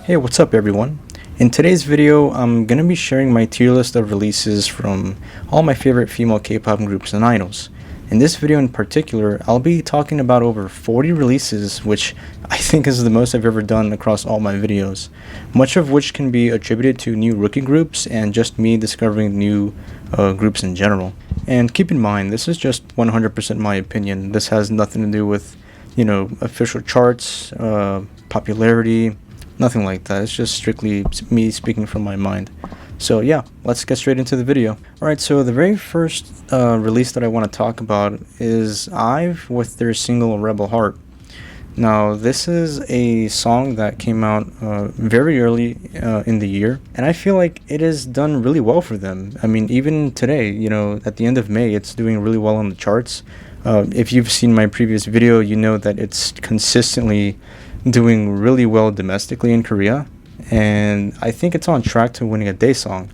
Hey, what's up everyone? In today's video, I'm gonna be sharing my tier list of releases from all my favorite female K-pop groups and idols. In this video in particular, I'll be talking about over 40 releases, which I think is the most I've ever done across all my videos. Much of which can be attributed to new rookie groups and just me discovering new groups in general. And keep in mind, this is just 100% my opinion. This has nothing to do with, official charts, popularity, nothing like that. It's just strictly me speaking from my mind. So yeah, let's get straight into the video. Alright, so the very first release that I want to talk about is IVE with their single Rebel Heart. Now, this is a song that came out very early in the year, and I feel like it has done really well for them. I mean, even today, at the end of May, it's doing really well on the charts. If you've seen my previous video, you know that it's consistently doing really well domestically in Korea, and I think it's on track to winning a day song.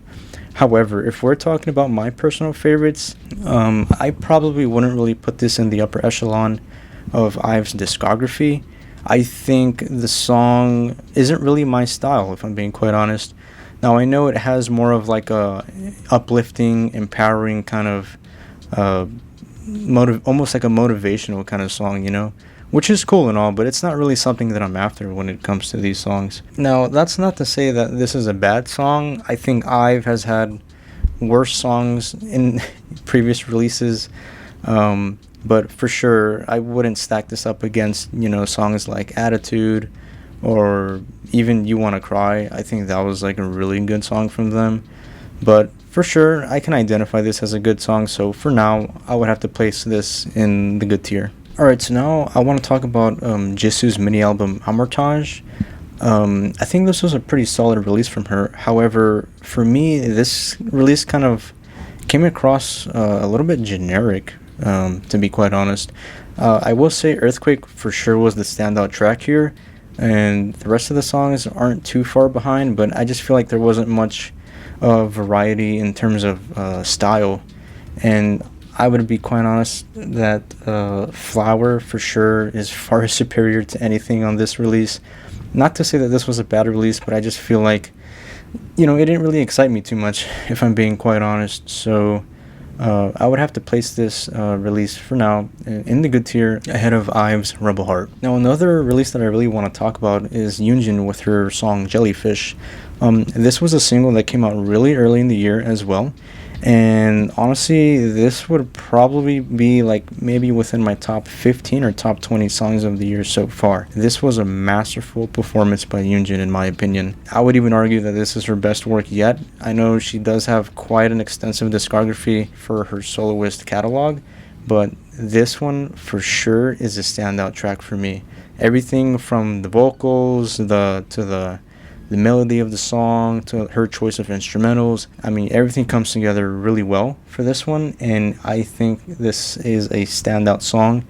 However, if we're talking about my personal favorites, I probably wouldn't really put this in the upper echelon of IVE's discography. I think the song isn't really my style, if I'm being quite honest. Now, I know it has more of like a uplifting, empowering kind of almost like a motivational kind of song, which is cool and all, but it's not really something that I'm after when it comes to these songs. Now, that's not to say that this is a bad song. I think IVE has had worse songs in previous releases, but for sure, I wouldn't stack this up against, songs like Attitude or even You Wanna Cry. I think that was like a really good song from them. But for sure, I can identify this as a good song, so for now, I would have to place this in the good tier. Alright, so now I want to talk about Jisoo's mini album Amortage. I think this was a pretty solid release from her. However, for me, this release kind of came across a little bit generic, to be quite honest. I will say Earthquake for sure was the standout track here, and the rest of the songs aren't too far behind, but I just feel like there wasn't much variety in terms of style. And I would be quite honest that Flower for sure is far superior to anything on this release. Not to say that this was a bad release, but I just feel like, it didn't really excite me too much, if I'm being quite honest. So I would have to place this release for now in the good tier ahead of IVE's Rebel Heart. Now, another release that I really want to talk about is Yoonjin with her song Jellyfish. This was a single that came out really early in the year as well. And honestly, this would probably be like maybe within my top 15 or top 20 songs of the year so far. This was a masterful performance by Yoonjin in my opinion. I would even argue that this is her best work yet. I know she does have quite an extensive discography for her soloist catalog, but this one for sure is a standout track for me. Everything from the vocals to the melody of the song to her choice of instrumentals. I mean, everything comes together really well for this one, and I think this is a standout song.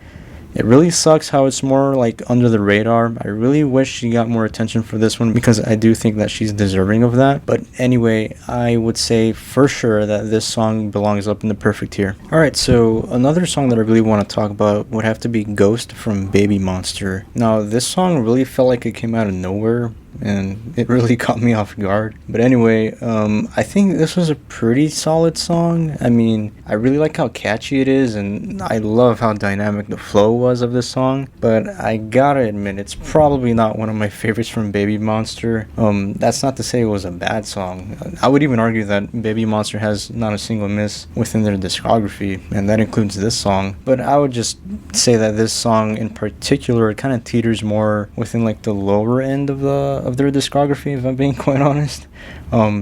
It really sucks how it's more like under the radar. I really wish she got more attention for this one because I do think that she's deserving of that. But anyway, I would say for sure that this song belongs up in the perfect tier. Alright, so another song that I really want to talk about would have to be Ghost from Baby Monster. Now, this song really felt like it came out of nowhere, and it really caught me off guard. But anyway, I think this was a pretty solid song. I mean, I really like how catchy it is, and I love how dynamic the flow was of this song. But I gotta admit, it's probably not one of my favorites from Baby Monster. That's not to say it was a bad song. I would even argue that Baby Monster has not a single miss within their discography, and that includes this song. But I would just say that this song in particular kind of teeters more within like the lower end of their discography, if I'm being quite honest.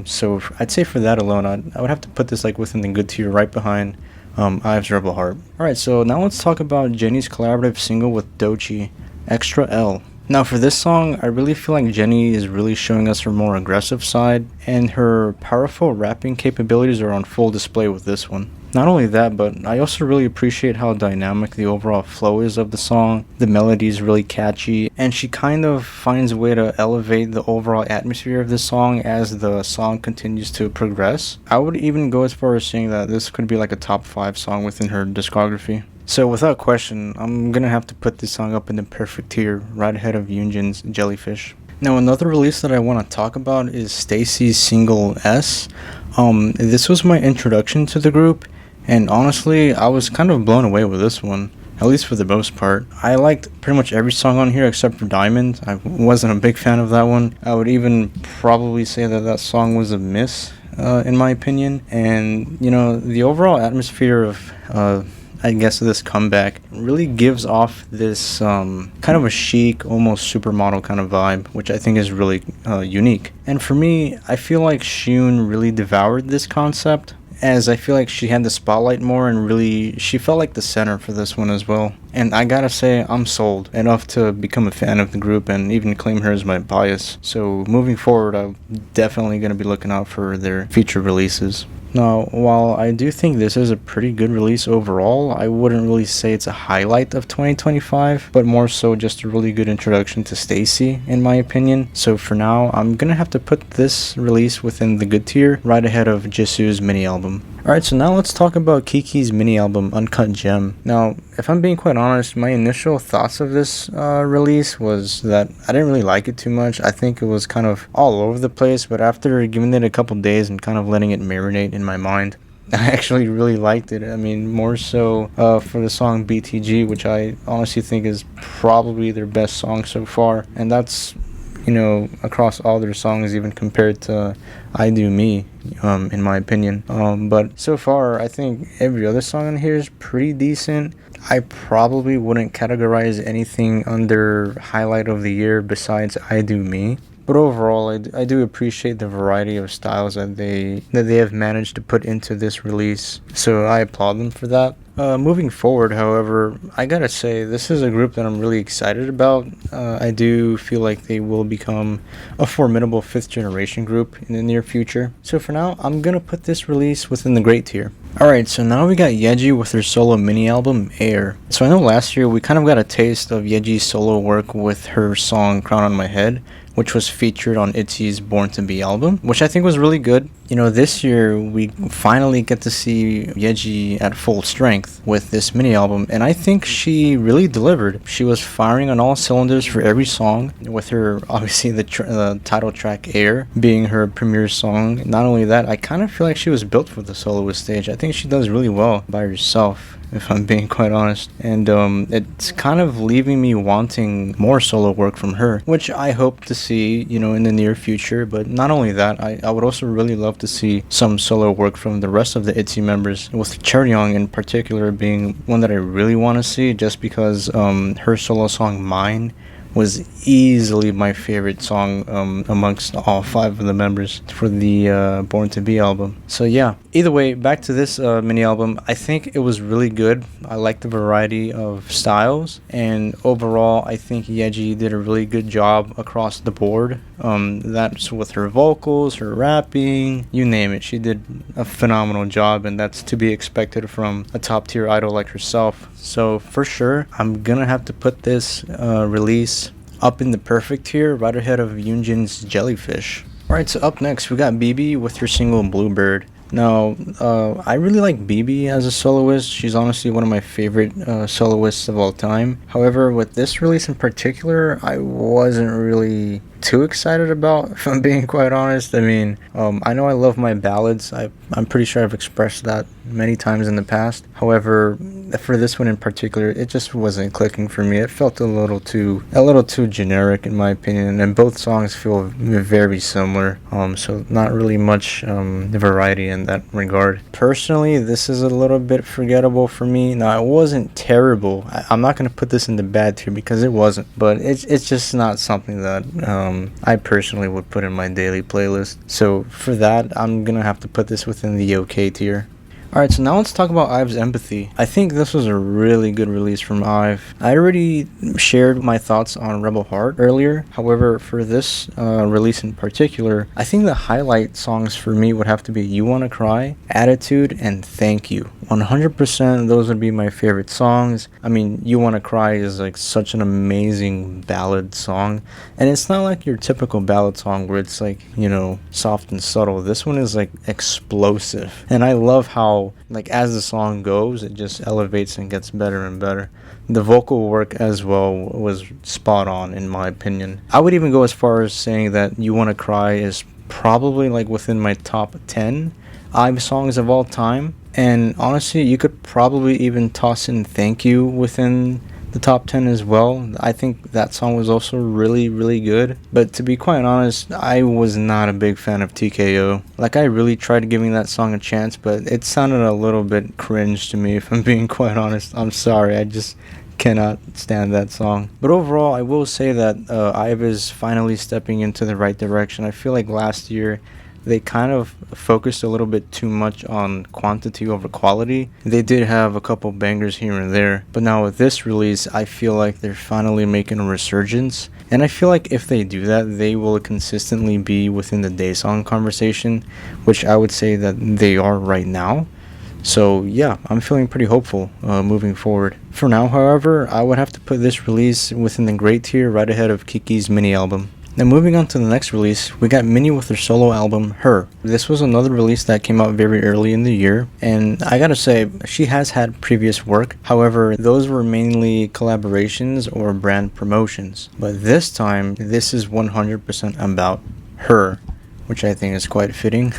So I'd say for that alone, I would have to put this like within the good tier, right behind IVE's Rebel Heart. Alright, so now let's talk about Jennie's collaborative single with Doechii, Extra L. Now, for this song, I really feel like Jennie is really showing us her more aggressive side, and her powerful rapping capabilities are on full display with this one. Not only that, but I also really appreciate how dynamic the overall flow is of the song. The melody is really catchy, and she kind of finds a way to elevate the overall atmosphere of this song as the song continues to progress. I would even go as far as saying that this could be like a top 5 song within her discography. So without question, I'm gonna have to put this song up in the perfect tier, right ahead of Yoonjin's Jellyfish. Now, another release that I want to talk about is Stacy's single S. This was my introduction to the group, and honestly, I was kind of blown away with this one, at least for the most part. I liked pretty much every song on here except for Diamond. I wasn't a big fan of that one. I would even probably say that that song was a miss, in my opinion. And, the overall atmosphere of, I guess, this comeback really gives off this kind of a chic, almost supermodel kind of vibe, which I think is really unique. And for me, I feel like Shun really devoured this concept, as I feel like she had the spotlight more and really she felt like the center for this one as well. And I gotta say, I'm sold enough to become a fan of the group and even claim her as my bias. So moving forward, I'm definitely gonna be looking out for their future releases. Now, while I do think this is a pretty good release overall, I wouldn't really say it's a highlight of 2025, but more so just a really good introduction to Stacy, in my opinion. So for now, I'm gonna have to put this release within the good tier, right ahead of Jisoo's mini album. Alright, so now let's talk about Kiki's mini album, Uncut Gem. Now, if I'm being quite honest, my initial thoughts of this release was that I didn't really like it too much. I think it was kind of all over the place, but after giving it a couple days and kind of letting it marinate in my mind, I actually really liked it. I mean, more so for the song BTG, which I honestly think is probably their best song so far. And that's, across all their songs, even compared to I Do Me, in my opinion. But so far, I think every other song on here is pretty decent. I probably wouldn't categorize anything under highlight of the year besides I Do Me. But overall, I do appreciate the variety of styles that they have managed to put into this release. So I applaud them for that. Moving forward, however, I gotta say, this is a group that I'm really excited about. I do feel like they will become a formidable fifth generation group in the near future. So for now, I'm gonna put this release within the great tier. Alright, so now we got Yeji with her solo mini album, Air. So I know last year we kind of got a taste of Yeji's solo work with her song Crown on My Head, which was featured on ITZY's Born to Be album, which I think was really good. This year we finally get to see Yeji at full strength with this mini album, and I think she really delivered. She was firing on all cylinders for every song, with her, obviously, the title track Air being her premiere song. Not only that, I kind of feel like she was built for the soloist stage. I think she does really well by herself, if I'm being quite honest. And it's kind of leaving me wanting more solo work from her, which I hope to see, in the near future. But not only that, I would also really love to see some solo work from the rest of the ITZY members, with Chaeryeong in particular being one that I really want to see, just because her solo song Mine was easily my favorite song amongst all five of the members for the Born to Be album. So yeah, either way, back to this mini album. I think it was really good. I like the variety of styles, and overall I think Yeji did a really good job across the board. That's with her vocals, her rapping, you name it. She did a phenomenal job, and that's to be expected from a top tier idol like herself. So for sure, I'm gonna have to put this release up in the perfect tier, right ahead of Yoonjin's Jellyfish. Alright, so up next we got BB with her single Bluebird. Now, I really like BB as a soloist. She's honestly one of my favorite soloists of all time. However, with this release in particular, I wasn't really too excited about, if I'm being quite honest. I mean, I know I love my ballads. I'm pretty sure I've expressed that many times in the past. However, for this one in particular, it just wasn't clicking for me. It felt a little too generic in my opinion, and both songs feel very similar. So not really much variety in that regard. Personally, this is a little bit forgettable for me. Now, it wasn't terrible. I'm not gonna put this in the bad tier because it wasn't, but it's just not something that I personally would put in my daily playlist. So for that, I'm gonna have to put this within the okay tier. Alright, so now let's talk about IVE's Empathy. I think this was a really good release from IVE. I already shared my thoughts on Rebel Heart earlier. However, for this release in particular, I think the highlight songs for me would have to be You Wanna Cry, Attitude, and Thank You. 100% those would be my favorite songs. I mean, You Wanna Cry is like such an amazing ballad song. And it's not like your typical ballad song where it's like, soft and subtle. This one is like explosive. And I love how, like, as the song goes, it just elevates and gets better and better. The vocal work as well was spot on, in my opinion. I would even go as far as saying that You Wanna Cry is probably like within my top 10 IVE songs of all time. And honestly, you could probably even toss in Thank You within the top 10 as well. I think that song was also really, really good. But to be quite honest, I was not a big fan of TKO. Like, I really tried giving that song a chance, but it sounded a little bit cringe to me, if I'm being quite honest. I'm sorry, I just cannot stand that song. But overall, I will say that IVE is finally stepping into the right direction. I feel like last year they kind of focused a little bit too much on quantity over quality. They did have a couple bangers here and there, but now with this release, I feel like they're finally making a resurgence. And I feel like if they do that, they will consistently be within the Daesung conversation, which I would say that they are right now. So yeah, I'm feeling pretty hopeful moving forward. For now, however, I would have to put this release within the great tier right ahead of Kiki's mini album. Now moving on to the next release, we got Minnie with her solo album, Her. This was another release that came out very early in the year, and I gotta say, she has had previous work, however, those were mainly collaborations or brand promotions. But this time, this is 100% about her, which I think is quite fitting.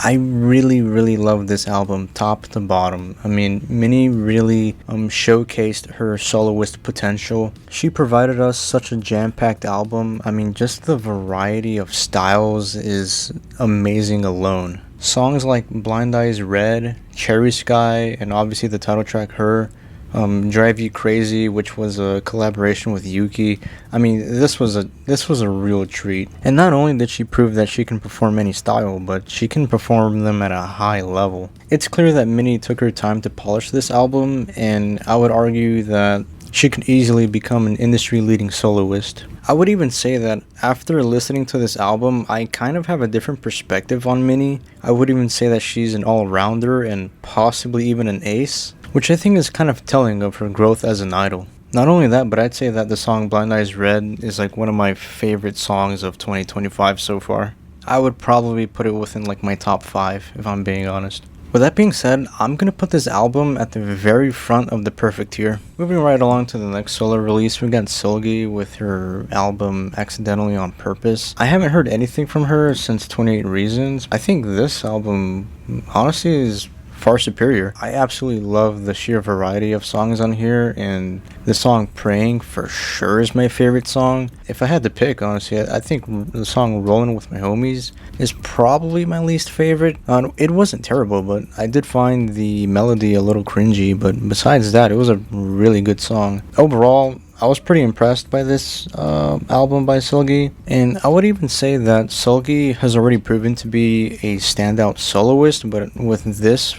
I really, really love this album, top to bottom. I mean, Minnie really showcased her soloist potential. She provided us such a jam-packed album. I mean, just the variety of styles is amazing alone. Songs like Blind Eyes Red, Cherry Sky, and obviously the title track, Her, Drive You Crazy, which was a collaboration with Yuki. I mean, this was a real treat. And not only did she prove that she can perform any style, but she can perform them at a high level. It's clear that Minnie took her time to polish this album, and I would argue that she could easily become an industry-leading soloist. I would even say that after listening to this album, I kind of have a different perspective on Minnie. I would even say that she's an all-rounder and possibly even an ace, which I think is kind of telling of her growth as an idol. Not only that, but I'd say that the song Blind Eyes Red is like one of my favorite songs of 2025 so far. I would probably put it within like my top 5 if I'm being honest. With that being said, I'm gonna put this album at the very front of the perfect tier. Moving right along to the next solo release, we got Seulgi with her album Accidentally on Purpose. I haven't heard anything from her since 28 Reasons. I think this album honestly is far superior. I absolutely love the sheer variety of songs on here, and the song Praying for sure is my favorite song. If I had to pick, honestly, I think the song Rollin' With My Homies is probably my least favorite. It wasn't terrible, but I did find the melody a little cringy, but besides that, it was a really good song. Overall, I was pretty impressed by this album by Seulgi, and I would even say that Seulgi has already proven to be a standout soloist, but with this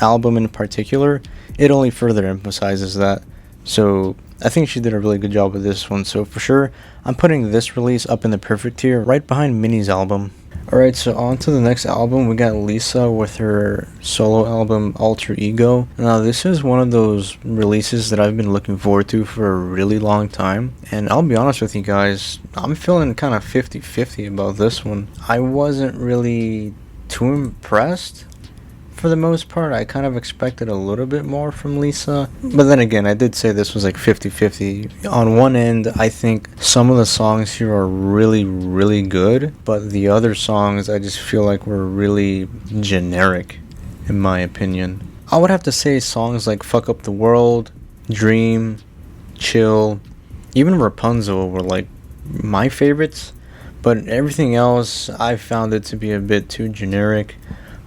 album in particular, it only further emphasizes that. So I think she did a really good job with this one, so for sure, I'm putting this release up in the perfect tier, right behind Minnie's album. Alright, so on to the next album, we got Lisa with her solo album Alter Ego. Now this is one of those releases that I've been looking forward to for a really long time, and I'll be honest with you guys, I'm feeling kind of 50-50 about this one. I wasn't really too impressed. For the most part, I kind of expected a little bit more from Lisa. But then again, I did say this was like 50-50. On one end, I think some of the songs here are really, really good. But the other songs, I just feel like were really generic, in my opinion. I would have to say songs like Fuck Up the World, Dream, Chill, even Rapunzel were like my favorites. But everything else, I found it to be a bit too generic.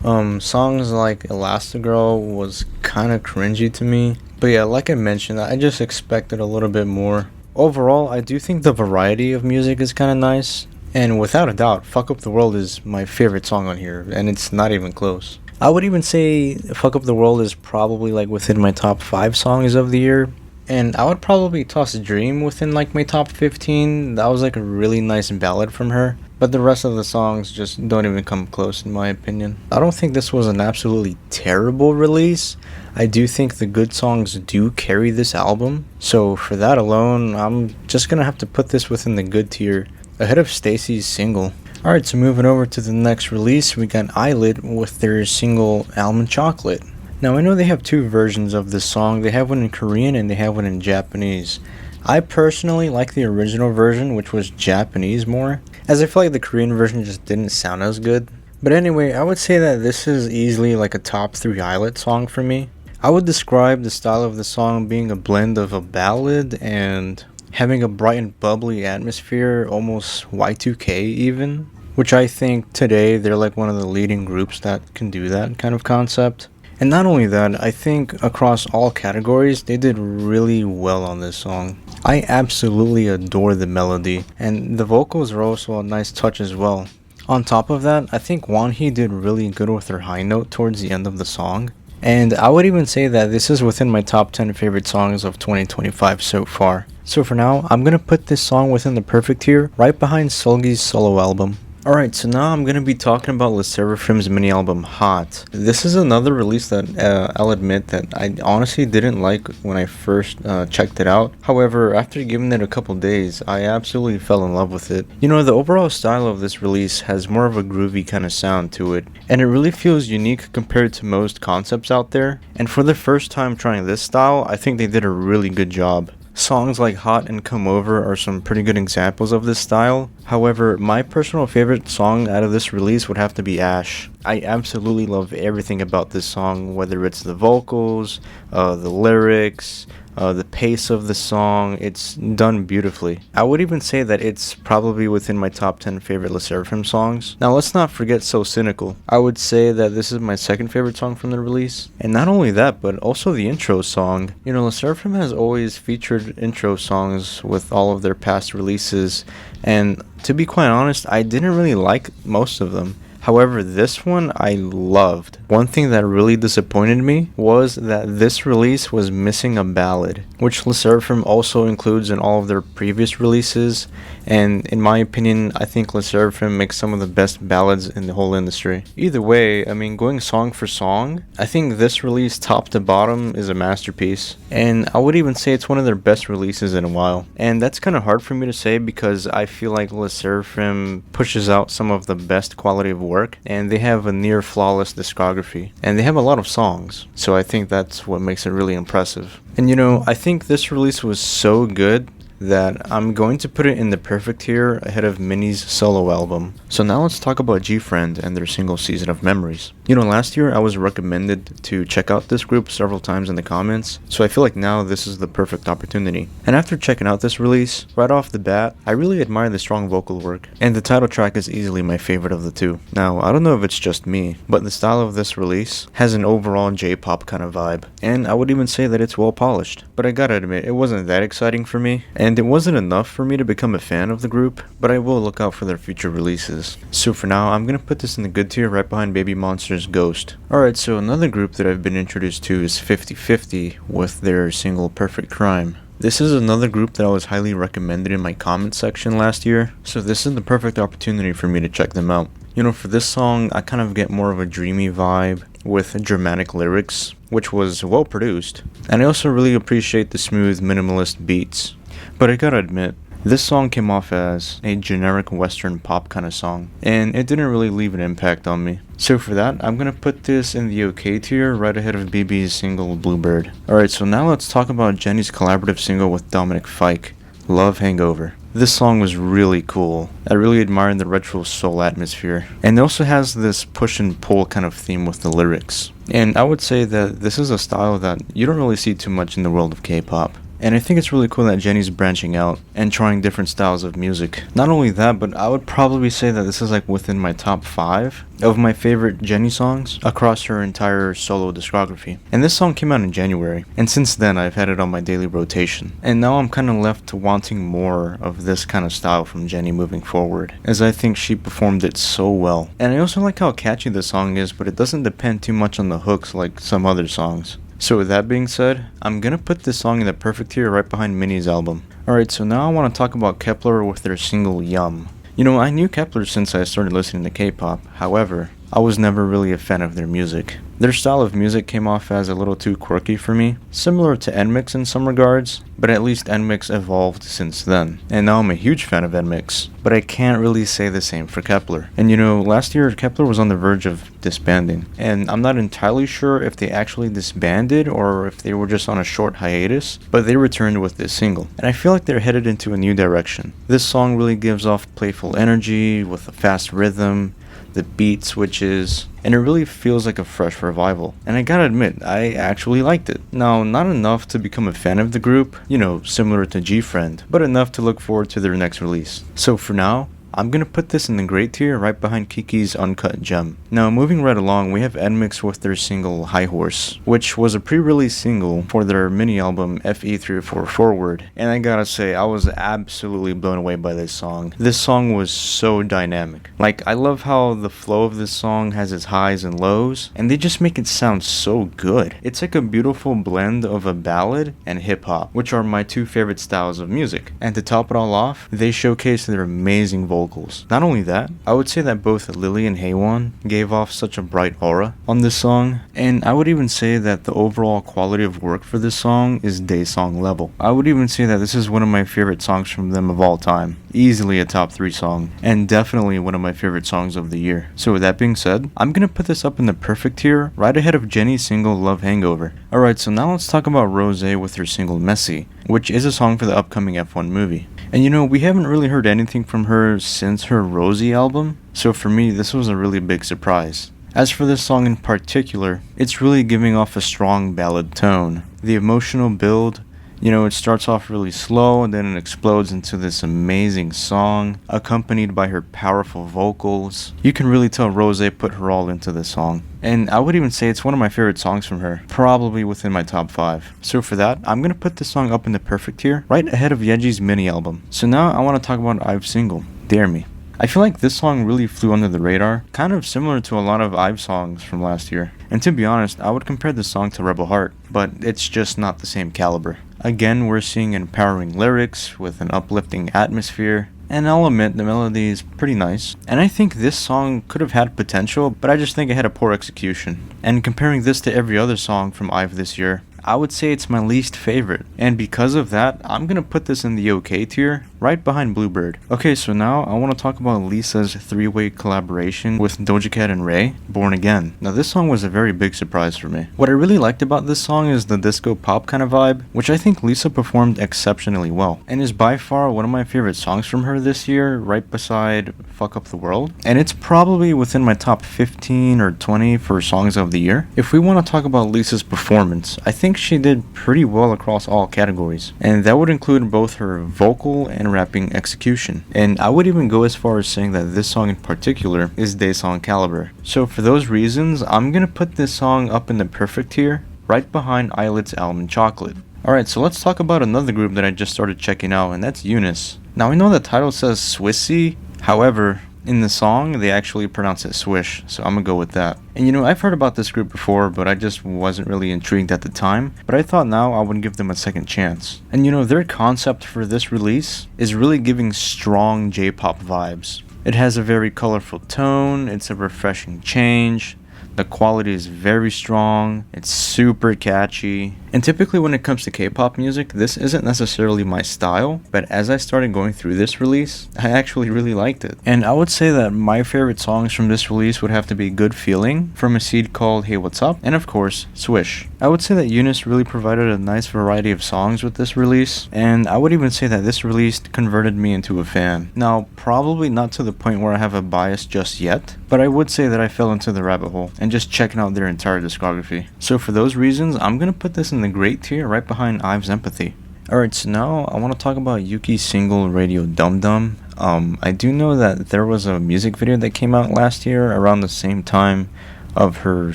Songs like Elastigirl was kind of cringy to me. But yeah, like I mentioned, I just expected a little bit more. Overall, I do think the variety of music is kind of nice. And without a doubt, Fuck Up the World is my favorite song on here, and it's not even close. I would even say Fuck Up the World is probably like within my top 5 songs of the year. And I would probably toss Dream within like my top 15. That was like a really nice ballad from her. but the rest of the songs just don't even come close in my opinion. I don't think this was an absolutely terrible release. I do think the good songs do carry this album, so for that alone, I'm just gonna have to put this within the good tier, ahead of Stacy's single. Alright, so moving over to the next release, we got Eyelid with their single Almond Chocolate. Now I know they have two versions of this song, they have one in Korean and they have one in Japanese. I personally like the original version, which was Japanese more, as I feel like the Korean version just didn't sound as good. But anyway, I would say that this is easily like a top 3 Eyelid song for me. I would describe the style of the song being a blend of a ballad and having a bright and bubbly atmosphere, almost Y2K even, which I think today they're like one of the leading groups that can do that kind of concept. And not only that, I think across all categories they did really well on this song. I absolutely adore the melody, and the vocals are also a nice touch as well. On top of that, I think Wonhee did really good with her high note towards the end of the song. And I would even say that this is within my top 10 favorite songs of 2025 so far. So for now, I'm gonna put this song within the perfect tier, right behind Seulgi's solo album. Alright, so now I'm gonna be talking about LE SSERAFIM's mini album Hot. This is another release that I'll admit that I honestly didn't like when I first checked it out. However, after giving it a couple days, I absolutely fell in love with it. You know, the overall style of this release has more of a groovy kind of sound to it, and it really feels unique compared to most concepts out there. And for the first time trying this style, I think they did a really good job. Songs like Hot and Come Over are some pretty good examples of this style. However, my personal favorite song out of this release would have to be Ash. I absolutely love everything about this song, whether it's the vocals, the lyrics, the pace of the song. It's done beautifully. I would even say that it's probably within my top 10 favorite LE SSERAFIM songs. Now let's not forget So Cynical. I would say that this is my second favorite song from the release. And not only that, but also the intro song. You know, LE SSERAFIM has always featured intro songs with all of their past releases, and to be quite honest, I didn't really like most of them. However, this one I loved. One thing that really disappointed me was that this release was missing a ballad, which LE SSERAFIM also includes in all of their previous releases, and in my opinion, I think LE SSERAFIM makes some of the best ballads in the whole industry. Either way, I mean, going song for song, I think this release top to bottom is a masterpiece, and I would even say it's one of their best releases in a while. And that's kind of hard for me to say because I feel like LE SSERAFIM pushes out some of the best quality of work, and they have a near flawless discography, and they have a lot of songs, so I think that's what makes it really impressive. And you know, I think this release was so good that I'm going to put it in the perfect tier ahead of Minnie's solo album. So now let's talk about G-Friend and their single Season of Memories. You know, last year I was recommended to check out this group several times in the comments, so I feel like now this is the perfect opportunity. And after checking out this release, right off the bat, I really admire the strong vocal work, and the title track is easily my favorite of the two. Now, I don't know if it's just me, but the style of this release has an overall J-pop kind of vibe, and I would even say that it's well polished. But I gotta admit, it wasn't that exciting for me, and it wasn't enough for me to become a fan of the group, but I will look out for their future releases. So for now, I'm gonna put this in the good tier right behind Baby Monster's Ghost. Alright, so another group that I've been introduced to is 50/50 with their single Perfect Crime. This is another group that I was highly recommended in my comment section last year, so this is the perfect opportunity for me to check them out. You know, for this song, I kind of get more of a dreamy vibe with dramatic lyrics, which was well produced, and I also really appreciate the smooth minimalist beats. But I gotta admit, this song came off as a generic western pop kind of song, and it didn't really leave an impact on me. So for that, I'm gonna put this in the okay tier right ahead of BB's single Bluebird. Alright, so now let's talk about Jennie's collaborative single with Dominic Fike, Love Hangover. This song was really cool. I really admired the retro soul atmosphere. And it also has this push and pull kind of theme with the lyrics. And I would say that this is a style that you don't really see too much in the world of K-pop. And I think it's really cool that Jennie's branching out and trying different styles of music. Not only that, but I would probably say that this is like within my top 5 of my favorite Jennie songs across her entire solo discography. And this song came out in January, and since then I've had it on my daily rotation. And now I'm kind of left to wanting more of this kind of style from Jennie moving forward, as I think she performed it so well. And I also like how catchy the song is, but it doesn't depend too much on the hooks like some other songs. So with that being said, I'm gonna put this song in the perfect tier right behind Minnie's album. Alright, so now I want to talk about Kepler with their single Yum. I knew Kepler since I started listening to K-pop. However, I was never really a fan of their music. Their style of music came off as a little too quirky for me, similar to NMIXX in some regards, but at least NMIXX evolved since then. And now I'm a huge fan of NMIXX, but I can't really say the same for Kepler. And last year Kepler was on the verge of disbanding, and I'm not entirely sure if they actually disbanded or if they were just on a short hiatus, but they returned with this single. And I feel like they're headed into a new direction. This song really gives off playful energy with a fast rhythm, the beat switches, and it really feels like a fresh revival. And I gotta admit, I actually liked it. Now, not enough to become a fan of the group, similar to G-Friend, but enough to look forward to their next release. So for now, I'm gonna put this in the great tier right behind Kiki's Uncut Gem. Now, moving right along, we have NMIXX with their single High Horse, which was a pre-release single for their mini-album FE344 Forward. And I gotta say, I was absolutely blown away by this song. This song was so dynamic. Like, I love how the flow of this song has its highs and lows, and they just make it sound so good. It's like a beautiful blend of a ballad and hip-hop, which are my two favorite styles of music. And to top it all off, they showcase their amazing vocals. Not only that, I would say that both Lily and Haewon gave off such a bright aura on this song, and I would even say that the overall quality of work for this song is Daesung level. I would even say that this is one of my favorite songs from them of all time. Easily a top 3 song, and definitely one of my favorite songs of the year. So with that being said, I'm gonna put this up in the perfect tier, right ahead of Jennie's single Love Hangover. Alright, so now let's talk about Rosé with her single Messy, which is a song for the upcoming F1 movie. And we haven't really heard anything from her since her Rosie album, so for me this was a really big surprise. As for this song in particular, it's really giving off a strong ballad tone. The emotional build, it starts off really slow and then it explodes into this amazing song, accompanied by her powerful vocals. You can really tell Rosé put her all into this song. And I would even say it's one of my favorite songs from her, probably within my top 5. So for that, I'm gonna put this song up in the perfect tier, right ahead of Yeji's mini album. So now I want to talk about IVE's single, Dare Me. I feel like this song really flew under the radar, kind of similar to a lot of IVE songs from last year. And to be honest, I would compare this song to Rebel Heart, but it's just not the same caliber. Again, we're seeing empowering lyrics with an uplifting atmosphere, and I'll admit the melody is pretty nice. And I think this song could have had potential, but I just think it had a poor execution. And comparing this to every other song from IVE this year, I would say it's my least favorite. And because of that, I'm gonna put this in the okay tier, right behind Bluebird. Okay, so now I want to talk about Lisa's 3-way collaboration with Doja Cat and Ray, Born Again. Now this song was a very big surprise for me. What I really liked about this song is the disco pop kind of vibe, which I think Lisa performed exceptionally well, and is by far one of my favorite songs from her this year, right beside Fuck Up the World. And it's probably within my top 15 or 20 for songs of the year. If we want to talk about Lisa's performance, I think she did pretty well across all categories, and that would include both her vocal and rapping execution. And I would even go as far as saying that this song in particular is Daesung caliber. So for those reasons, I'm gonna put this song up in the perfect tier, right behind Eyelid's Almond Chocolate. Alright, so let's talk about another group that I just started checking out, and that's Eunice. Now I know the title says Swissy, however, in the song, they actually pronounce it Swish, so I'm gonna go with that. And I've heard about this group before, but I just wasn't really intrigued at the time. But I thought now I would give them a second chance. And their concept for this release is really giving strong J-pop vibes. It has a very colorful tone, it's a refreshing change, the quality is very strong, it's super catchy. And typically when it comes to K-pop music, this isn't necessarily my style, but as I started going through this release, I actually really liked it. And I would say that my favorite songs from this release would have to be Good Feeling, From a Seed Called Hey What's Up, and of course, Swish. I would say that Eunice really provided a nice variety of songs with this release, and I would even say that this release converted me into a fan. Now, probably not to the point where I have a bias just yet, but I would say that I fell into the rabbit hole and just checking out their entire discography. So for those reasons, I'm gonna put this in the great tier right behind IVE's Empathy. Alright, so now I want to talk about Yuki's single Radio Dum Dum. I do know that there was a music video that came out last year around the same time of her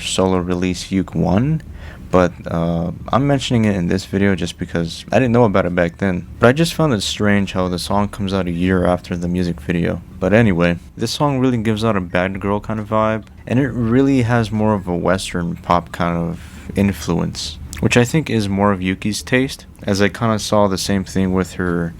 solo release Yuk 1, but I'm mentioning it in this video just because I didn't know about it back then. But I just found it strange how the song comes out a year after the music video. But anyway, this song really gives out a bad girl kind of vibe, and it really has more of a western pop kind of influence, which I think is more of Yuki's taste, as I kind of saw the same thing with her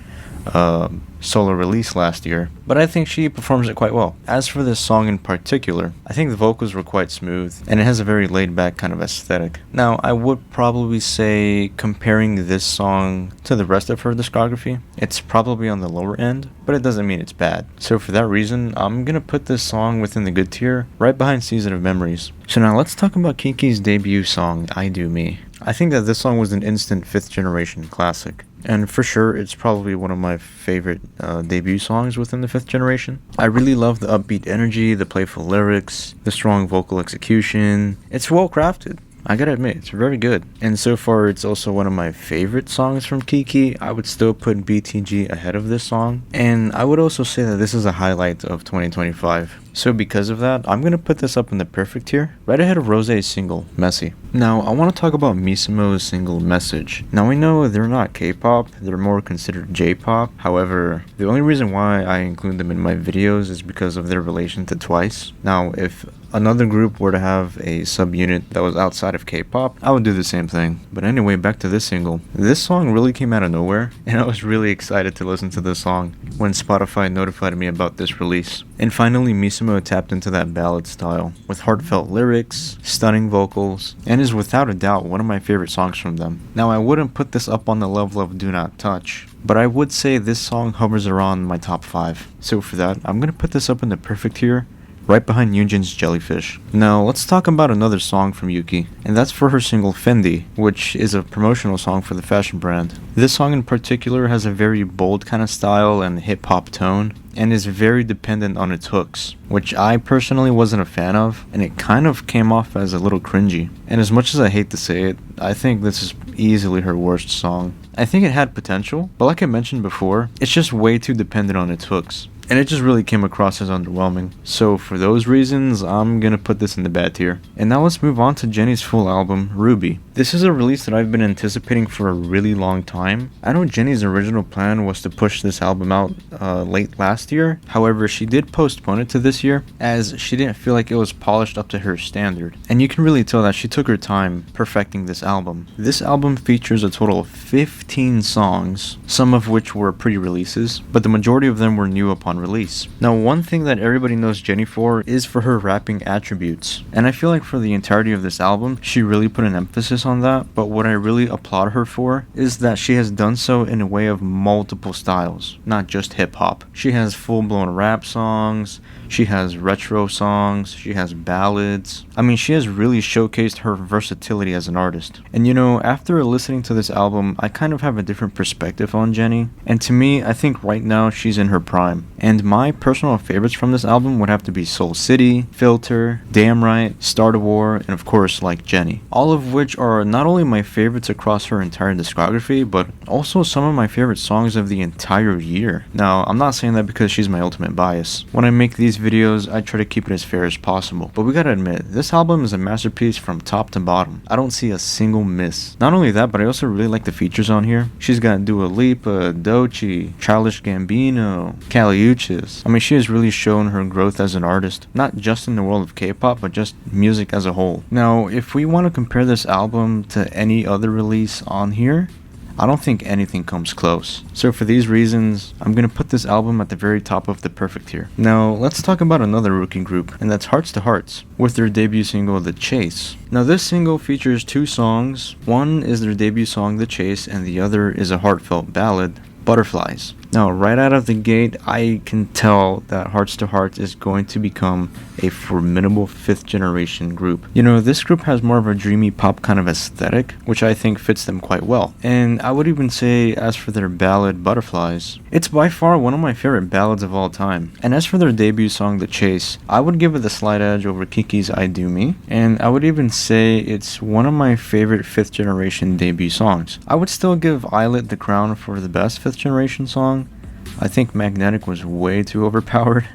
solo release last year, but I think she performs it quite well. As for this song in particular, I think the vocals were quite smooth, and it has a very laid-back kind of aesthetic. Now, I would probably say, comparing this song to the rest of her discography, it's probably on the lower end, but it doesn't mean it's bad. So for that reason, I'm gonna put this song within the good tier, right behind Season of Memories. So now let's talk about Kiki's debut song, I Do Me. I think that this song was an instant 5th generation classic. And for sure, it's probably one of my favorite debut songs within the 5th generation. I really love the upbeat energy, the playful lyrics, the strong vocal execution. It's well crafted. I gotta admit, it's very good. And so far, it's also one of my favorite songs from Kiki. I would still put BTG ahead of this song. And I would also say that this is a highlight of 2025. So because of that, I'm gonna put this up in the perfect tier, right ahead of Rose's single, Messy. Now, I want to talk about Misimo's single, Message. Now, we know they're not K-pop, they're more considered J-pop. However, the only reason why I include them in my videos is because of their relation to Twice. Now, if another group were to have a subunit that was outside of K-pop, I would do the same thing. But anyway, back to this single. This song really came out of nowhere, and I was really excited to listen to this song when Spotify notified me about this release. And finally, Misimo tapped into that ballad style with heartfelt lyrics, stunning vocals, and is without a doubt one of my favorite songs from them. Now, I wouldn't put this up on the level of Do Not Touch, but I would say this song hovers around my top 5. So for that, I'm gonna put this up in the perfect tier, right behind Yunjin's Jellyfish. Now, let's talk about another song from Yuki, and that's for her single Fendi, which is a promotional song for the fashion brand. This song in particular has a very bold kind of style and hip-hop tone, and is very dependent on its hooks, which I personally wasn't a fan of, and it kind of came off as a little cringy. And as much as I hate to say it, I think this is easily her worst song. I think it had potential, but like I mentioned before, it's just way too dependent on its hooks. And it just really came across as underwhelming. So for those reasons, I'm gonna put this in the bad tier. And now let's move on to Jennie's full album, Ruby. This is a release that I've been anticipating for a really long time. I know Jennie's original plan was to push this album out late last year. However, she did postpone it to this year, as she didn't feel like it was polished up to her standard. And you can really tell that she took her time perfecting this album. This album features a total of 15 songs, some of which were pre-releases, but the majority of them were new upon release. Now, one thing that everybody knows Jennie for is for her rapping attributes, and I feel like for the entirety of this album, she really put an emphasis on that. But what I really applaud her for is that she has done so in a way of multiple styles, not just hip-hop. She has full-blown rap songs, she has retro songs, she has ballads. I mean, she has really showcased her versatility as an artist. And you know, after listening to this album, I kind of have a different perspective on Jennie, and to me, I think right now she's in her prime. And my personal favorites from this album would have to be Soul City, Filter, Damn Right, Start a War, and of course, Like Jennie. All of which are not only my favorites across her entire discography, but also some of my favorite songs of the entire year. Now, I'm not saying that because she's my ultimate bias. When I make these videos, I try to keep it as fair as possible. But we gotta admit, this album is a masterpiece from top to bottom. I don't see a single miss. Not only that, but I also really like the features on here. She's got Dua Lipa, Doechii, Childish Gambino, Kali Uchis. I mean, she has really shown her growth as an artist, not just in the world of K-pop, but just music as a whole. Now, if we want to compare this album to any other release on here, I don't think anything comes close. So for these reasons, I'm gonna put this album at the very top of the perfect tier. Now, let's talk about another rookie group, and that's Hearts to Hearts, with their debut single, The Chase. Now, this single features 2 songs. One is their debut song, The Chase, and the other is a heartfelt ballad, Butterflies. Now, right out of the gate, I can tell that Hearts to Hearts is going to become a formidable 5th generation group. You know, this group has more of a dreamy pop kind of aesthetic, which I think fits them quite well. And I would even say, as for their ballad, Butterflies, it's by far one of my favorite ballads of all time. And as for their debut song, The Chase, I would give it the slight edge over Kiki's I Do Me, and I would even say it's one of my favorite 5th generation debut songs. I would still give Islet the crown for the best 5th generation song. I think Magnetic was way too overpowered,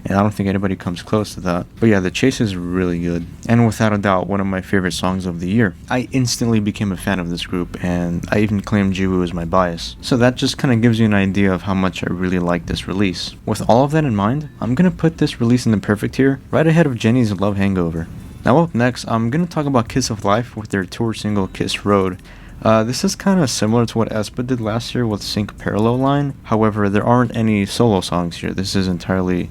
and I don't think anybody comes close to that. But yeah, The Chase is really good, and without a doubt, one of my favorite songs of the year. I instantly became a fan of this group, and I even claimed Jiwoo as my bias. So that just kind of gives you an idea of how much I really like this release. With all of that in mind, I'm gonna put this release in the perfect tier, right ahead of Jennie's Love Hangover. Now up next, I'm gonna talk about Kiss of Life with their tour single, Kiss Road. This is kind of similar to what aespa did last year with Sync Parallel Line. However, there aren't any solo songs here. This is entirely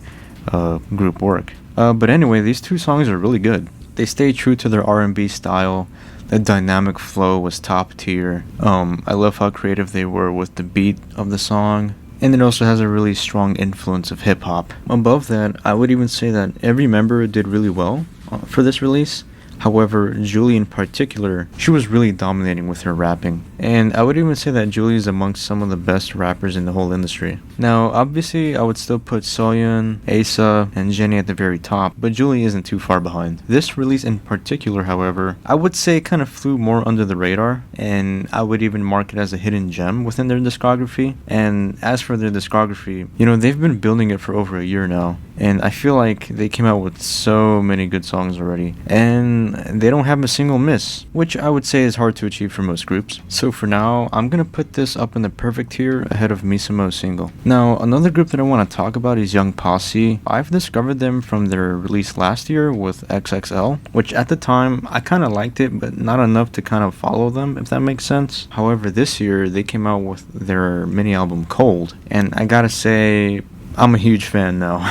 group work. But anyway, these two songs are really good. They stay true to their R&B style. The dynamic flow was top tier. I love how creative they were with the beat of the song. And it also has a really strong influence of hip hop. Above that, I would even say that every member did really well for this release. However, Julie in particular, she was really dominating with her rapping. And I would even say that Julie is amongst some of the best rappers in the whole industry. Now, obviously, I would still put Soyeon, Asa, and Jennie at the very top, but Julie isn't too far behind. This release in particular, however, I would say kind of flew more under the radar, and I would even mark it as a hidden gem within their discography. And as for their discography, they've been building it for over a year now, and I feel like they came out with so many good songs already, and they don't have a single miss, which I would say is hard to achieve for most groups. So for now, I'm gonna put this up in the perfect tier ahead of Misimo's single. Now, another group that I want to talk about is Young Posse. I've discovered them from their release last year with XXL, which at the time, I kind of liked it, but not enough to kind of follow them, if that makes sense. However, this year, they came out with their mini album Cold, and I gotta say, I'm a huge fan now.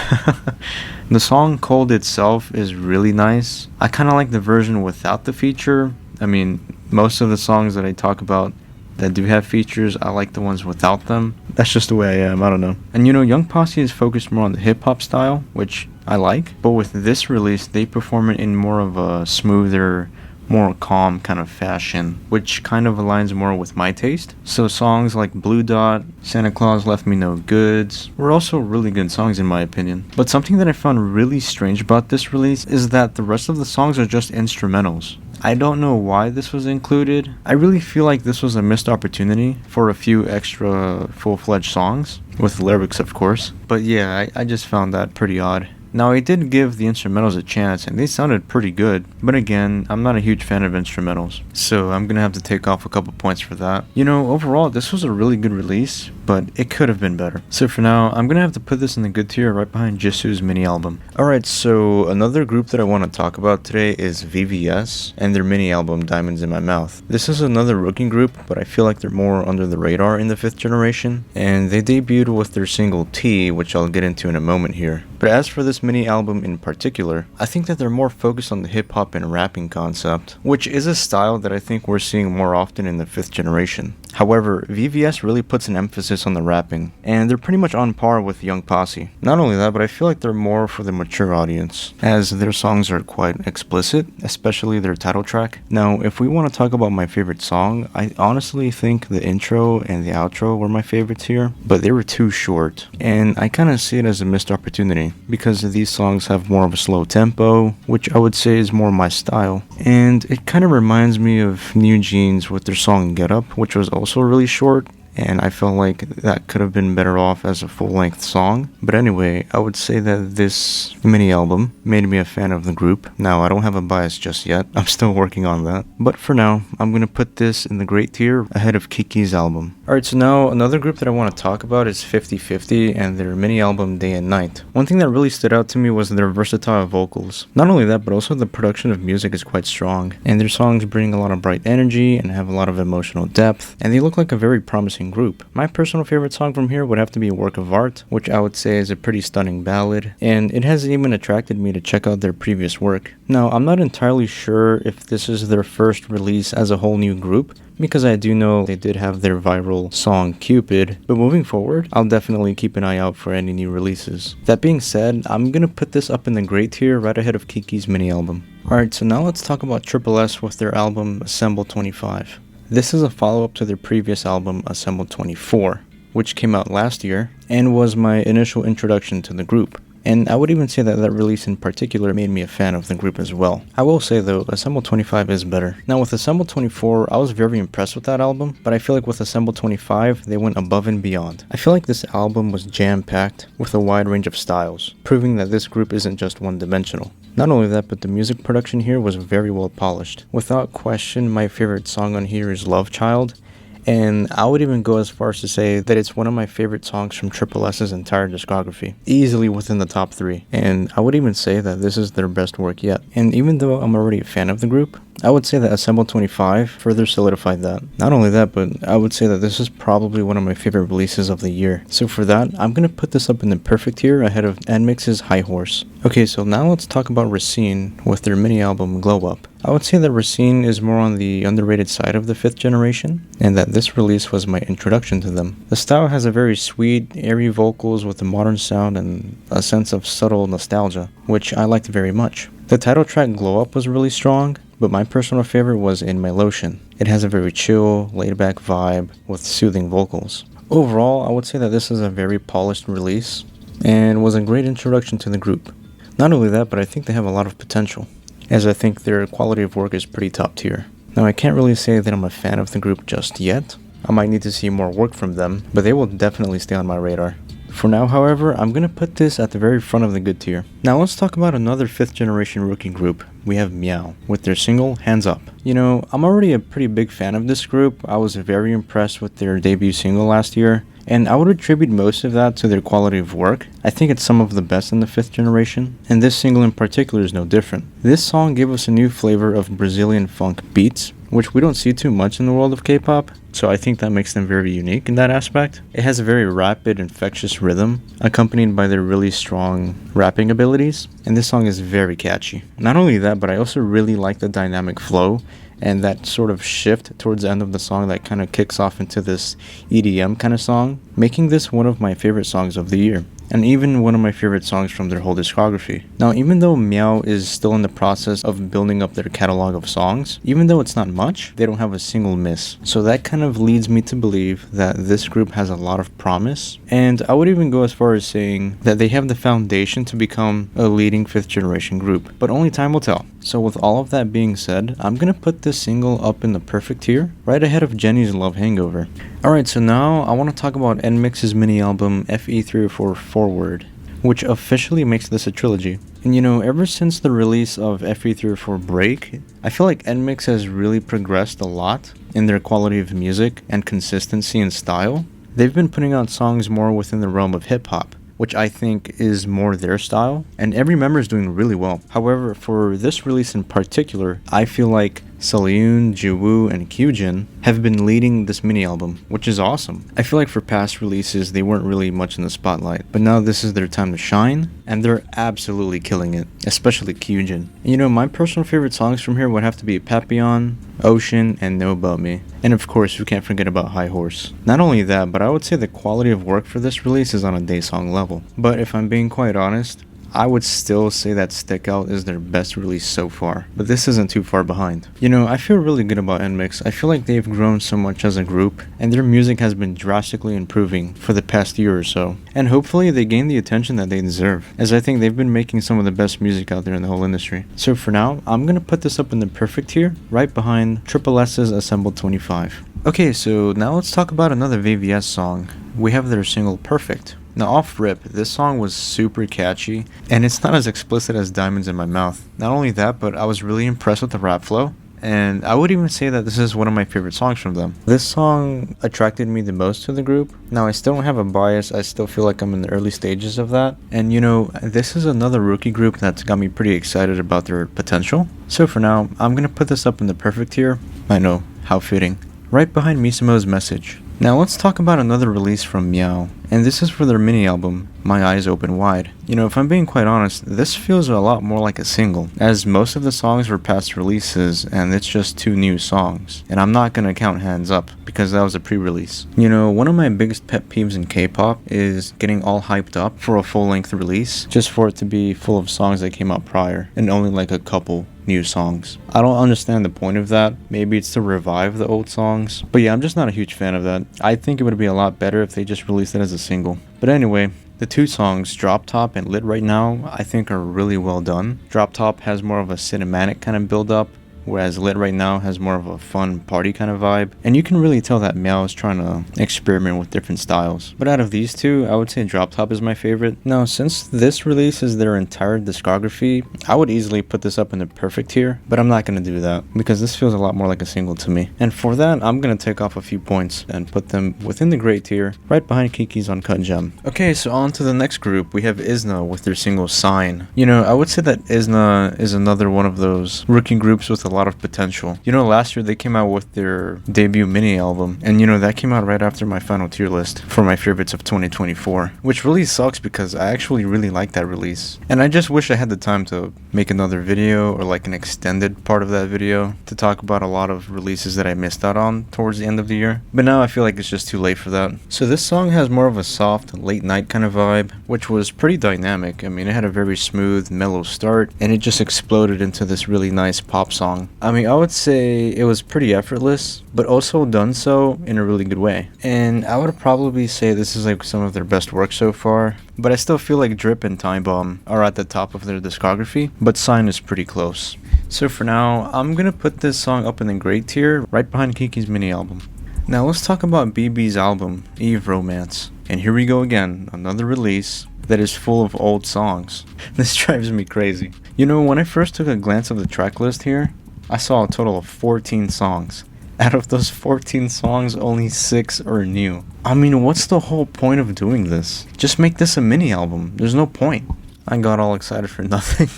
The song Cold itself is really nice. I kind of like the version without the feature. I mean, most of the songs that I talk about that do have features, I like the ones without them. That's just the way I am, I don't know. And Young Posse is focused more on the hip-hop style, which I like. But with this release, they perform it in more of a smoother, more calm kind of fashion, which kind of aligns more with my taste. So songs like Blue Dot, Santa Claus Left Me No Goods were also really good songs in my opinion. But something that I found really strange about this release is that the rest of the songs are just instrumentals. I don't know why this was included. I really feel like this was a missed opportunity for a few extra full-fledged songs, with lyrics of course. But yeah, I just found that pretty odd. Now, I did give the instrumentals a chance, and they sounded pretty good, but again, I'm not a huge fan of instrumentals, so I'm gonna have to take off a couple points for that. Overall, this was a really good release, but it could have been better. So for now, I'm gonna have to put this in the good tier right behind Jisoo's mini album. Alright, so another group that I want to talk about today is VVS, and their mini album Diamonds in My Mouth. This is another rookie group, but I feel like they're more under the radar in the 5th generation, and they debuted with their single T, which I'll get into in a moment here. But as for this mini album in particular, I think that they're more focused on the hip hop and rapping concept, which is a style that I think we're seeing more often in the 5th generation. However, VVS really puts an emphasis on the rapping, and they're pretty much on par with Young Posse. Not only that, but I feel like they're more for the mature audience, as their songs are quite explicit, especially their title track. Now, if we want to talk about my favorite song, I honestly think the intro and the outro were my favorites here, but they were too short, and I kind of see it as a missed opportunity, because these songs have more of a slow tempo, which I would say is more my style, and it kind of reminds me of New Jeans with their song Get Up, which was also really short, and I felt like that could have been better off as a full-length song. But anyway, I would say that this mini album made me a fan of the group. Now, I don't have a bias just yet. I'm still working on that. But for now, I'm going to put this in the great tier ahead of Kiki's album. Alright, so now another group that I want to talk about is 50/50 and their mini album Day and Night. One thing that really stood out to me was their versatile vocals. Not only that, but also the production of music is quite strong, and their songs bring a lot of bright energy and have a lot of emotional depth, and they look like a very promising group. My personal favorite song from here would have to be Work of Art, which I would say is a pretty stunning ballad, and it has even attracted me to check out their previous work. Now, I'm not entirely sure if this is their first release as a whole new group, because I do know they did have their viral song Cupid, but moving forward, I'll definitely keep an eye out for any new releases. That being said, I'm gonna put this up in the great tier right ahead of Kiki's mini album. Alright, so now let's talk about Triple S with their album Assemble 25. This is a follow-up to their previous album Assemble 24, which came out last year, and was my initial introduction to the group. And I would even say that that release in particular made me a fan of the group as well. I will say though, Assemble 25 is better. Now with Assemble 24, I was very impressed with that album, but I feel like with Assemble 25, they went above and beyond. I feel like this album was jam-packed with a wide range of styles, proving that this group isn't just one-dimensional. Not only that, but the music production here was very well polished. Without question, my favorite song on here is Love Child, and I would even go as far as to say that it's one of my favorite songs from Triple S's entire discography, easily within the top 3, and I would even say that this is their best work yet. And even though I'm already a fan of the group, I would say that Assemble 25 further solidified that. Not only that, but I would say that this is probably one of my favorite releases of the year. So for that, I'm gonna put this up in the perfect tier ahead of NMIX's High Horse. Okay, so now let's talk about Racine with their mini album Glow Up. I would say that Racine is more on the underrated side of the 5th generation, and that this release was my introduction to them. The style has a very sweet, airy vocals with a modern sound and a sense of subtle nostalgia, which I liked very much. The title track Glow Up was really strong, but my personal favorite was In My Lotion. It has a very chill, laid-back vibe with soothing vocals. Overall, I would say that this is a very polished release, and was a great introduction to the group. Not only that, but I think they have a lot of potential, as I think their quality of work is pretty top tier. Now, I can't really say that I'm a fan of the group just yet. I might need to see more work from them, but they will definitely stay on my radar. For now, however, I'm gonna put this at the very front of the good tier. Now let's talk about another 5th generation rookie group. We have Meow, with their single Hands Up. You know, I'm already a pretty big fan of this group. I was very impressed with their debut single last year, and I would attribute most of that to their quality of work. I think it's some of the best in the 5th generation, and this single in particular is no different. This song gave us a new flavor of Brazilian funk beats, which we don't see too much in the world of K-pop, so I think that makes them very unique in that aspect. It has a very rapid, infectious rhythm, accompanied by their really strong rapping abilities, and this song is very catchy. Not only that, but I also really like the dynamic flow, and that sort of shift towards the end of the song that kind of kicks off into this EDM kind of song, making this one of my favorite songs of the year, and even one of my favorite songs from their whole discography. Now, even though Meow is still in the process of building up their catalog of songs, even though it's not much, they don't have a single miss. So that kind of leads me to believe that this group has a lot of promise, and I would even go as far as saying that they have the foundation to become a leading 5th generation group, but only time will tell. So with all of that being said, I'm gonna put this single up in the perfect tier, right ahead of Jenny's Love Hangover. Alright, so now I want to talk about NMIX's mini album FE304 Forward, which officially makes this a trilogy. And you know, ever since the release of FE304 Break, I feel like NMIX has really progressed a lot in their quality of music and consistency and style. They've been putting out songs more within the realm of hip-hop, which I think is more their style, and every member is doing really well. However, for this release in particular, I feel like Saleun, Jiwoo, and Kyujin have been leading this mini album, which is awesome. I feel like for past releases, they weren't really much in the spotlight, but now this is their time to shine, and they're absolutely killing it, especially Kyujin. You know, my personal favorite songs from here would have to be Papillon, Ocean, and Know About Me. And of course, we can't forget about High Horse. Not only that, but I would say the quality of work for this release is on a Daesung level. But if I'm being quite honest, I would still say that Stick Out is their best release so far, but this isn't too far behind. You know, I feel really good about NMIX. I feel like they've grown so much as a group, and their music has been drastically improving for the past year or so. And hopefully they gain the attention that they deserve, as I think they've been making some of the best music out there in the whole industry. So for now, I'm gonna put this up in the perfect tier, right behind Triple S's Assemble 25. Okay, so now let's talk about another VVS song. We have their single Perfect. Now off rip, this song was super catchy, and it's not as explicit as Diamonds in My Mouth. Not only that, but I was really impressed with the rap flow, and I would even say that this is one of my favorite songs from them. This song attracted me the most to the group. Now I still don't have a bias, I still feel like I'm in the early stages of that, and you know, this is another rookie group that's got me pretty excited about their potential. So for now, I'm gonna put this up in the perfect tier. I know, how fitting. Right behind Misimo's Message. Now let's talk about another release from Meow, and this is for their mini album, My Eyes Open Wide. You know, if I'm being quite honest, this feels a lot more like a single, as most of the songs were past releases, and it's just 2 new songs. And I'm not gonna count Hands Up, because that was a pre-release. You know, one of my biggest pet peeves in K-pop is getting all hyped up for a full-length release, just for it to be full of songs that came out prior, and only like a couple new songs. I don't understand the point of that. Maybe it's to revive the old songs, but yeah, I'm just not a huge fan of that. I think it would be a lot better if they just released it as a single. But anyway, the 2 songs, Drop Top and Lit Right Now, I think are really well done. Drop Top has more of a cinematic kind of build up, whereas Lit Right Now has more of a fun party kind of vibe. And you can really tell that Meow is trying to experiment with different styles. But out of these 2, I would say Drop Top is my favorite. Now, since this release is their entire discography, I would easily put this up in the perfect tier, but I'm not going to do that, because this feels a lot more like a single to me. And for that, I'm going to take off a few points and put them within the great tier, right behind Kiki's Uncut Gem. Okay, so on to the next group, we have ISNA with their single Sign. You know, I would say that ISNA is another one of those rookie groups with a lot lot of potential. You know, last year they came out with their debut mini album, and you know, that came out right after my final tier list for my favorites of 2024, which really sucks because I actually really like that release. And I just wish I had the time to make another video or like an extended part of that video to talk about a lot of releases that I missed out on towards the end of the year. But now I feel like it's just too late for that. So this song has more of a soft, late night kind of vibe, which was pretty dynamic. I mean, it had a very smooth, mellow start, and it just exploded into this really nice pop song. I mean, I would say it was pretty effortless, but also done so in a really good way. And I would probably say this is like some of their best work so far, but I still feel like Drip and Time Bomb are at the top of their discography, but Sign is pretty close. So for now, I'm gonna put this song up in the great tier, right behind Kiki's mini album. Now let's talk about BB's album, Eve Romance. And here we go again, another release that is full of old songs. This drives me crazy. You know, when I first took a glance of the track list here, I saw a total of 14 songs. Out of those 14 songs, only 6 are new. I mean, what's the whole point of doing this? Just make this a mini album. There's no point. I got all excited for nothing.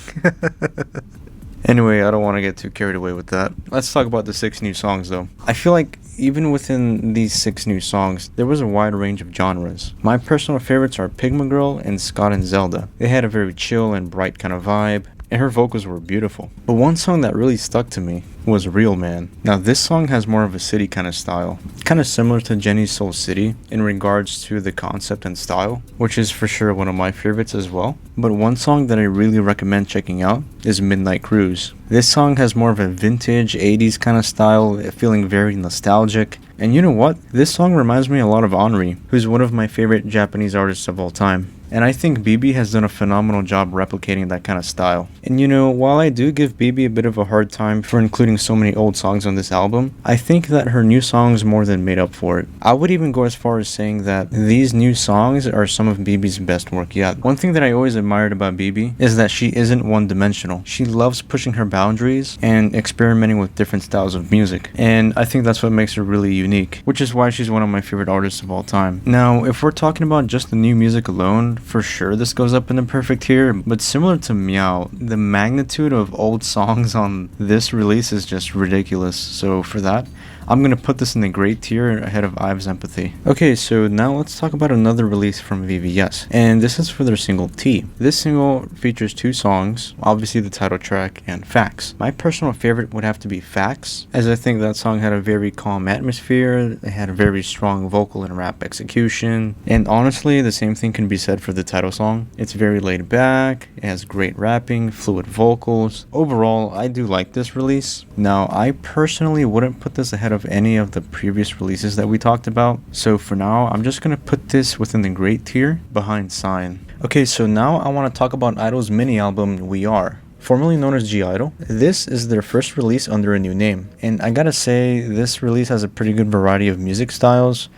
Anyway, I don't want to get too carried away with that. Let's talk about the 6 new songs though. I feel like even within these 6 new songs, there was a wide range of genres. My personal favorites are Pigma Girl and Scott and Zelda. They had a very chill and bright kind of vibe, and her vocals were beautiful. But one song that really stuck to me was Real Man. Now this song has more of a city kind of style, kind of similar to Jenny's Soul City in regards to the concept and style, which is for sure one of my favorites as well. But one song that I really recommend checking out is Midnight Cruise. This song has more of a vintage 80s kind of style, feeling very nostalgic. And you know what? This song reminds me a lot of Henri, who's one of my favorite Japanese artists of all time. And I think BB has done a phenomenal job replicating that kind of style. And you know, while I do give BB a bit of a hard time for including so many old songs on this album, I think that her new songs more than made up for it. I would even go as far as saying that these new songs are some of BB's best work yet. One thing that I always admired about BB is that she isn't one-dimensional. She loves pushing her boundaries and experimenting with different styles of music. And I think that's what makes her really unique, which is why she's one of my favorite artists of all time. Now, if we're talking about just the new music alone, for sure this goes up in the perfect tier, but similar to Meow, the magnitude of old songs on this release is just ridiculous. So for that, I'm gonna put this in the great tier ahead of Ives Empathy. Okay, so now let's talk about another release from VVS, and this is for their single T. This single features 2 songs, obviously the title track and Facts. My personal favorite would have to be Facts, as I think that song had a very calm atmosphere, it had a very strong vocal and rap execution, and honestly, the same thing can be said for the title song. It's very laid back, it has great rapping, fluid vocals. Overall, I do like this release. Now, I personally wouldn't put this ahead of any of the previous releases that we talked about, so for now I'm just gonna put this within the great tier behind Sign. Okay, so now I want to talk about Idol's mini album We Are, formerly known as G-Idol. This is their first release under a new name, and I gotta say this release has a pretty good variety of music styles.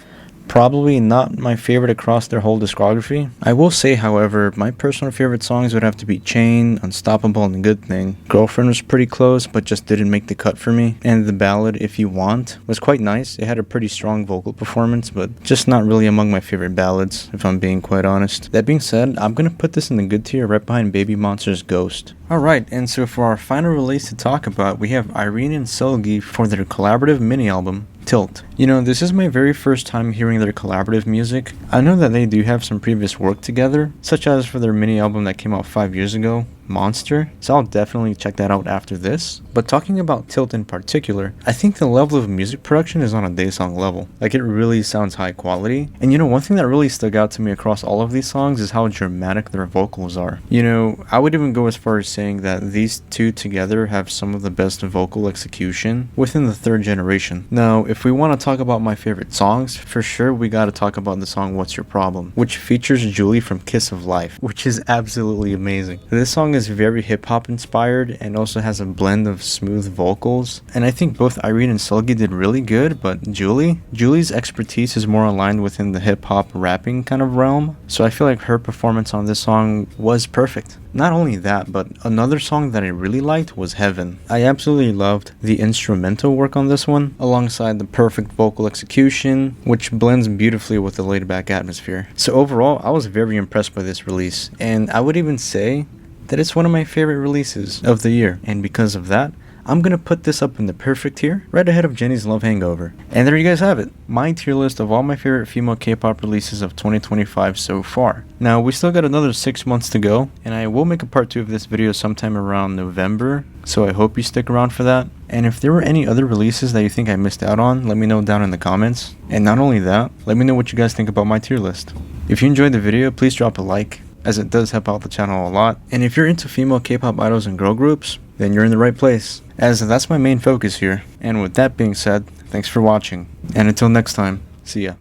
Probably not my favorite across their whole discography. I will say, however, my personal favorite songs would have to be Chain, Unstoppable, and Good Thing. Girlfriend was pretty close, but just didn't make the cut for me. And the ballad, If You Want, was quite nice. It had a pretty strong vocal performance, but just not really among my favorite ballads, if I'm being quite honest. That being said, I'm gonna put this in the good tier right behind Baby Monster's Ghost. Alright, and so for our final release to talk about, we have Irene and Selgi for their collaborative mini album, Tilt. You know, this is my very first time hearing their collaborative music. I know that they do have some previous work together, such as for their mini album that came out 5 years ago, Monster, so I'll definitely check that out after this. But talking about Tilt in particular, I think the level of music production is on a Daesung level. Like, it really sounds high quality. And you know, one thing that really stuck out to me across all of these songs is how dramatic their vocals are. You know, I would even go as far as saying that these two together have some of the best vocal execution within the 3rd generation. Now, if we want to talk about my favorite songs, for sure we gotta talk about the song What's Your Problem, which features Julie from Kiss of Life, which is absolutely amazing. This song is very hip-hop inspired and also has a blend of smooth vocals, and I think both Irene and Selgi did really good, but Julie's expertise is more aligned within the hip-hop rapping kind of realm, so I feel like her performance on this song was perfect. Not only that, but another song that I really liked was Heaven. I absolutely loved the instrumental work on this one, alongside the perfect vocal execution, which blends beautifully with the laid-back atmosphere. So overall, I was very impressed by this release, and I would even say that it's one of my favorite releases of the year, and because of that, I'm gonna put this up in the perfect tier, right ahead of Jennie's Love Hangover. And there you guys have it, my tier list of all my favorite female K-pop releases of 2025 so far. Now, we still got another 6 months to go, and I will make a part 2 of this video sometime around November, so I hope you stick around for that. And if there were any other releases that you think I missed out on, let me know down in the comments. And not only that, let me know what you guys think about my tier list. If you enjoyed the video, please drop a like, as it does help out the channel a lot. And if you're into female K-pop idols and girl groups, then you're in the right place, as that's my main focus here. And with that being said, thanks for watching, and until next time, see ya.